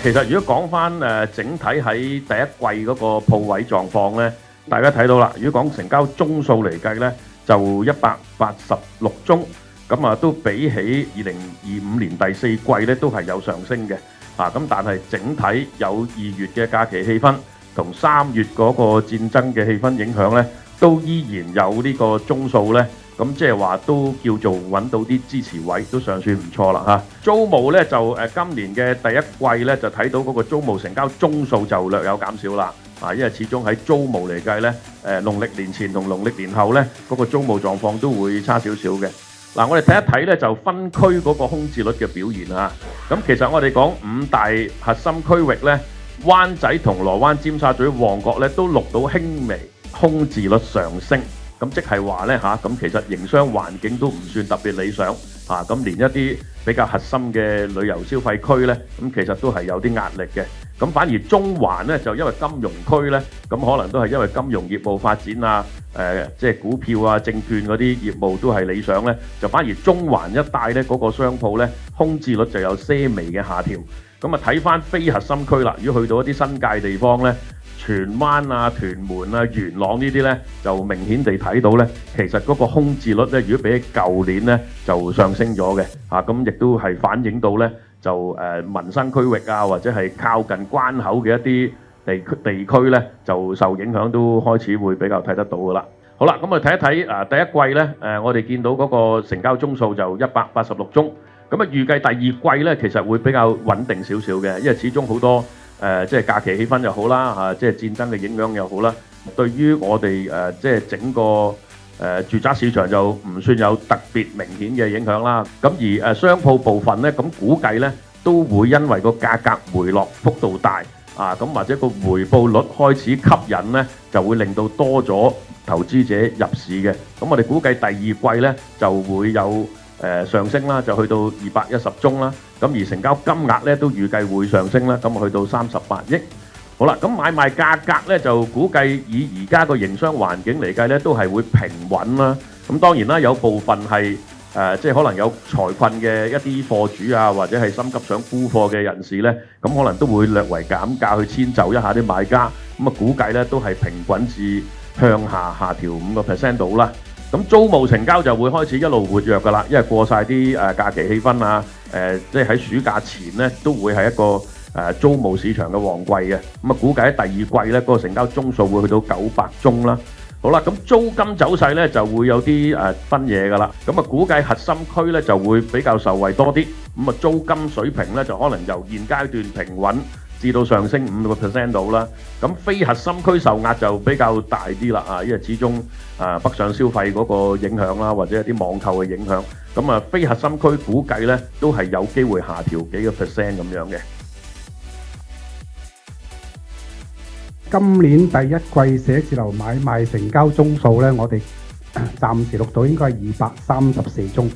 其實如果講翻整體喺第一季嗰個鋪位狀況呢，大家睇到啦。如果講成交宗數嚟計呢，就186宗，咁啊都比起2025年第四季呢都係有上升嘅。咁但係整體有2月嘅假期氣氛同3月嗰個戰爭嘅氣氛影響呢，都依然有呢個宗數呢。咁即係話都叫做揾到啲支持位，都尚算唔錯啦嚇。租務呢，就今年嘅第一季呢，就睇到嗰個租務成交宗數就略有減少啦。因為始終喺租務嚟計呢，農曆年前同農曆年後呢，嗰個租務狀況都會差少少嘅。我哋睇一睇呢，就分區嗰個空置率嘅表現啊。咁其實我哋講5大核心區域呢，灣仔、銅鑼灣、尖沙咀、旺角呢，都錄到輕微空置率上升。咁即係話呢，咁其實營商環境都唔算特別理想咁連一啲比較核心嘅旅遊消費區呢，咁其實都係有啲壓力嘅。咁反而中環呢，就因為金融區呢，咁可能都係因為金融業務發展啊，即係股票啊、證券嗰啲業務都係理想呢，就反而中環一帶呢，嗰個商鋪呢，空置率就有些微嘅下調。咁啊睇翻非核心區啦，如果去到一啲新界地方呢，荃灣啊、屯門啊、元朗呢啲呢，就明顯地睇到呢，其實嗰個空置率呢，如果比起舊年呢，就上升咗嘅。咁亦都係反映到呢，就民生區域啊，或者係靠近關口嘅一啲地區呢，就受影響都開始會比較睇得到噶啦。好啦，咁我哋睇一睇第一季呢，我哋見到嗰個成交宗數就186宗。咁預計第二季呢，其實會比較穩定少少嘅，因為始終好多即係假期氣氛又好啦，即係戰爭嘅影響又好啦。對於我哋即係整個住宅市場就唔算有特別明顯嘅影響啦。咁而商鋪部分呢，咁估計呢都會因為個價格回落幅度大咁或者個回報率開始吸引呢，就會令到多咗投資者入市嘅。咁我哋估計第二季呢就會有上升啦，就去到210宗啦。咁而成交金額咧都預計會上升啦，咁去到38億。好啦，咁買賣價格咧就估計以而家個營商環境嚟計咧，都係會平穩啦。咁當然啦，有部分係即係可能有財困嘅一啲貨主啊，或者係心急想沽貨嘅人士咧，咁可能都會略為減價去遷就一下啲買家。咁啊，估計咧都係平穩至向下調5% 到啦。咁租務成交就會開始一路活躍㗎啦，因為過晒啲假期氣氛啊，即係喺暑假前呢都會係一個租務市場嘅旺季嘅。咁啊，估計喺第二季呢嗰個成交宗數會去到900宗啦。好啦，咁租金走勢呢就會有啲分野㗎啦。咁啊，估計核心區呢就會比較受惠多啲。咁啊，租金水平呢就可能由現階段平穩至到上升5% 到啦。咁非核心區受壓就比較大啲啦，因為始終北上消費嗰個影響啦，或者一啲網購嘅影響。咁啊，非核心區估計呢都係有機會下調幾個% 咁樣嘅。今年第一季寫字樓買賣成交宗數呢，我哋暫時錄到應該係234宗，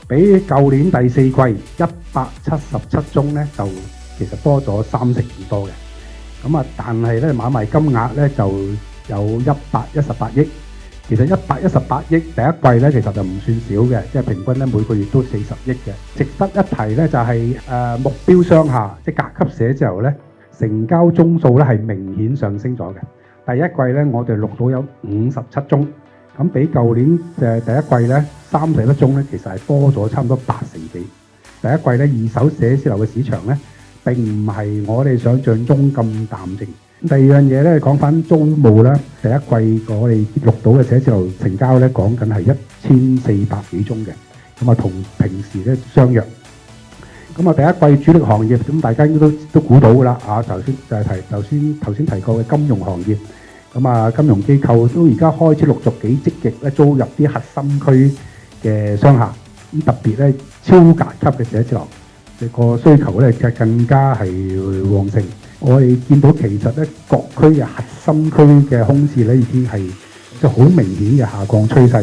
比舊年第四季177宗呢就其實多咗30%多嘅。咁啊，但係咧買賣金額咧就有118億。其實118億第一季咧其實就唔算少嘅，即係平均咧每個月都40億嘅。值得一提咧就係目標商廈，即係甲級寫字樓咧成交宗數咧係明顯上升咗嘅。第一季咧我哋錄到有57宗，咁比舊年第一季咧31宗咧其實係多咗差唔多8成幾。第一季咧二手寫字樓嘅市場咧並唔係我哋想象中咁淡靜。第二樣嘢咧，講翻租務啦。第一季我哋錄到嘅寫字樓成交咧，講緊係1400幾宗嘅，咁啊同平時咧相若。咁啊第一季主力行業，咁大家應該都估到㗎啦。頭先就係頭先提過嘅金融行業，咁啊金融機構都而家開始陸續幾積極咧租入啲核心區嘅商廈，咁特別咧超甲級嘅寫字樓，個需求咧就更加係旺盛。我哋見到其實咧各區嘅核心區嘅空置咧已經係即係好明顯嘅下降趨勢。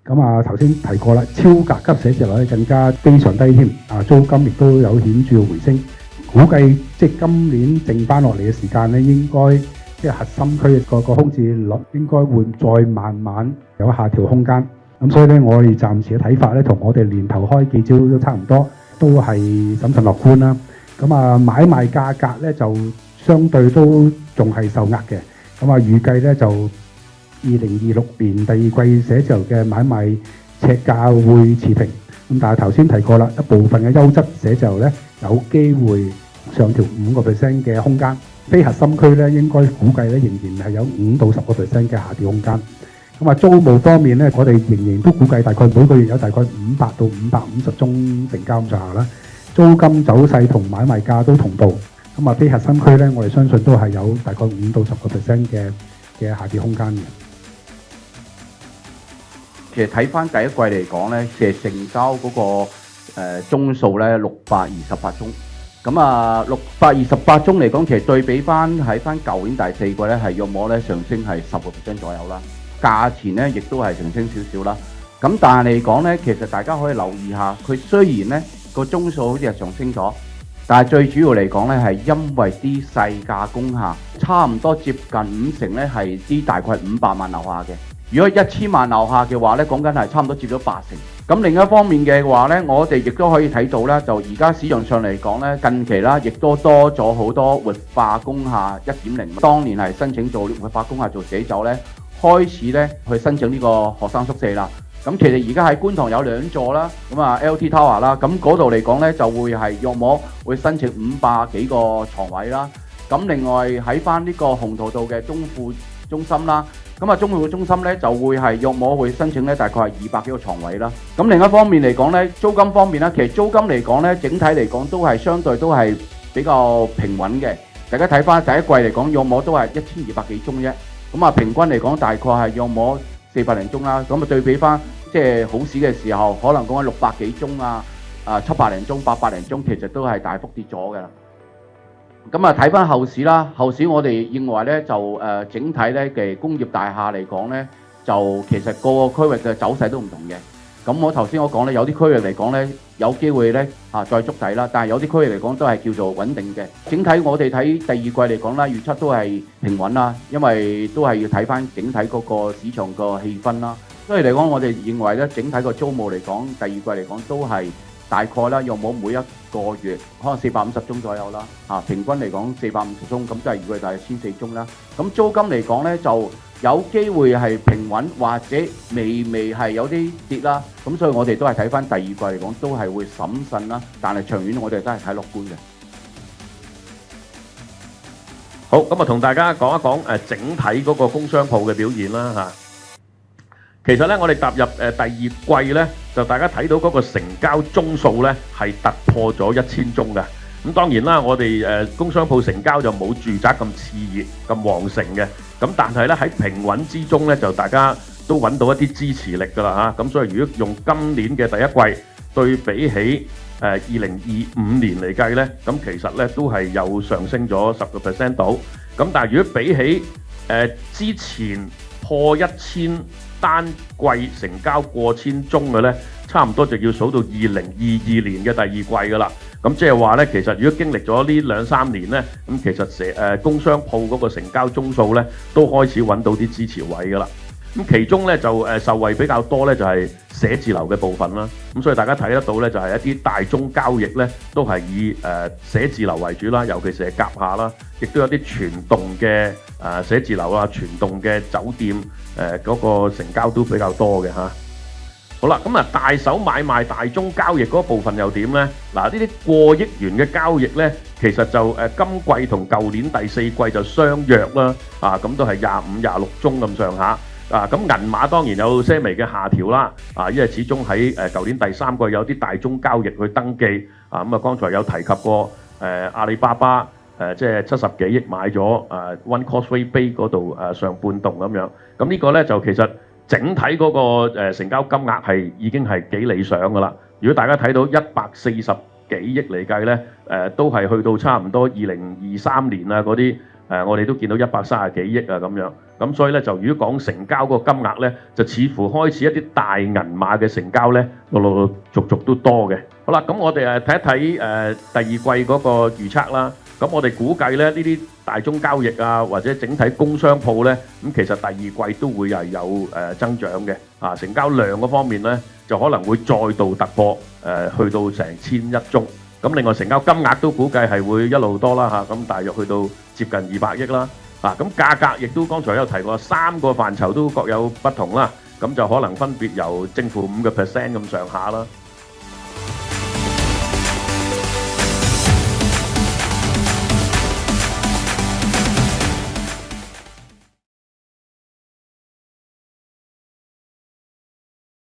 咁啊頭先提過啦，超甲級寫字樓咧更加非常低添，租金亦都有顯著回升。估計即係今年剩翻落嚟嘅時間咧，應該即係核心區個空置率應該會再慢慢有下調空間。咁所以咧，我哋暫時嘅睇法咧，同我哋年頭開記招都差唔多，都係審慎樂觀啦。咁啊買賣價格咧就相對都仲係受壓嘅。咁啊預計咧就2026年第二季寫字樓嘅買賣尺價會持平。咁但係頭先提過啦，一部分嘅優質寫字樓咧有機會上調5% 嘅空間。非核心區咧應該估計咧仍然係有5到10% 嘅下調空間。咁啊租務方面咧，我哋仍然都估計大概每個月有大概500到550宗成交咁上下啦。租金走勢同買賣價都同步。咁啊非核心區咧，我哋相信都係有大概5到10% 嘅下跌空間嘅。其實睇翻第一季嚟講咧，其實成交嗰個宗數咧628宗。咁啊628宗嚟講，其實對比翻喺翻舊年第四季咧，係約莫咧上升係10% 左右啦。價錢咧亦都係上升少少啦。咁但係嚟講咧，其實大家可以留意下，佢雖然咧個宗數好似係上升咗，但係最主要嚟講咧係因為啲細價工廈差唔多接近50%咧係啲大概500萬樓下嘅。如果1000萬樓下嘅話咧，講緊係差唔多接咗80%。咁另一方面嘅話咧，我哋亦都可以睇到咧，就而家市場上嚟講咧，近期啦，亦都多咗好多活化工廈1.0。當年係申請做活化工廈做寫字樓咧，開始咧去申請呢個學生宿舍啦。咁其實而家喺觀塘有2座啦，咁啊 LT Tower 啦，咁嗰度嚟講咧就會係約莫會申請500幾個床位啦。咁另外喺翻呢個鴻圖道嘅中富中心啦。咁啊，中富中心咧就會係約莫會申請咧，大概係200幾個床位啦。咁另一方面嚟講咧，租金方面啦，其實租金嚟講咧，整體嚟講都係相對都係比較平穩嘅。大家睇翻第一季嚟講，約莫都係1200幾宗啫。咁啊，平均嚟講大概係約莫400零宗啦。咁啊，對比翻即係好市嘅時候，可能講緊600幾宗啊，700零宗、800零宗，其實都係大幅跌咗嘅啦。咁啊，睇翻後市啦，後市我哋認為咧就整體咧嘅工業大廈嚟講咧，就其實個個區域嘅走勢都唔同嘅。咁我頭先我講咧，有啲區域嚟講咧有機會咧再築底啦，但係有啲區域嚟講都係叫做穩定嘅。整體我哋睇第二季嚟講啦，預測都係平穩啦，因為都係要睇翻整體嗰個市場個氣氛啦。所以嚟講，我哋認為咧整體個租務嚟講，第二季嚟講都係大概啦，約莫每一個月可能450宗左右啦，平均嚟講450宗，咁即係預計大約14宗啦。咁租金嚟講咧，就有機會係平穩或者微係有啲跌啦。咁所以我哋都係睇翻第二季嚟講，都係會審慎啦。但係長遠我哋都係睇樂觀嘅。好，咁啊同大家講一講整體嗰個工商鋪嘅表現啦嚇。其實咧，我哋踏入第二季咧，就大家睇到嗰個成交宗數咧係突破咗1000宗嘅。咁當然啦，我哋工商鋪成交就冇住宅咁熾熱、咁旺盛嘅。咁但係咧喺平穩之中咧，就大家都揾到一啲支持力㗎啦嚇。咁所以如果用今年嘅第一季對比起2025年嚟計咧，咁其實咧都係有上升咗10% 到。咁但係如果比起之前破1000單季成交過千宗嘅咧，差唔多就要數到2022年嘅第二季㗎啦。咁即係話咧，其實如果經歷咗呢2-3年咧，咁其實工商鋪嗰個成交宗數咧，都開始揾到啲支持位㗎啦。咁其中咧就受惠比較多咧，就係寫字樓嘅部分啦。咁所以大家睇得到咧，就係一啲大宗交易咧，都係以寫字樓為主啦，尤其是係甲廈啦，亦都有啲全棟嘅寫字樓啊、全棟嘅酒店嗰個成交都比較多嘅嚇。好啦，咁啊大手買賣大宗交易嗰部分又點呢？嗱，呢啲過億元嘅交易呢，其實就今季同舊年第四季就相若啦，咁都係25、26宗咁上下。咁銀碼當然有些微嘅下調啦，因為始終喺舊年第三季有啲大宗交易去登記，咁啊剛才有提及過阿里巴巴即係70幾億買咗One Causeway Bay 嗰度上半棟咁樣，咁呢個呢就其實整體嗰個成交金額係已經係幾理想㗎啦。如果大家睇到140幾億嚟計呢，都係去到差唔多2023年啊嗰啲。我哋都見到130幾億啊咁樣，咁所以咧就如果講成交嗰個金額咧，就似乎開始一啲大銀碼嘅成交咧，陸續都多嘅。好啦，咁我哋睇一睇第二季嗰個預測啦。咁我哋估計咧呢啲大宗交易啊，或者整體工商鋪咧，咁其實第二季都會係有增長嘅。成交量嗰方面咧，就可能會再度突破去到成1001宗。咁另外成交金額都估計係會一路多啦嚇，咁大約去到接近200億啦。咁價格亦都剛才有提過，3個範疇都各有不同啦。咁就可能分別由正負5%咁上下啦。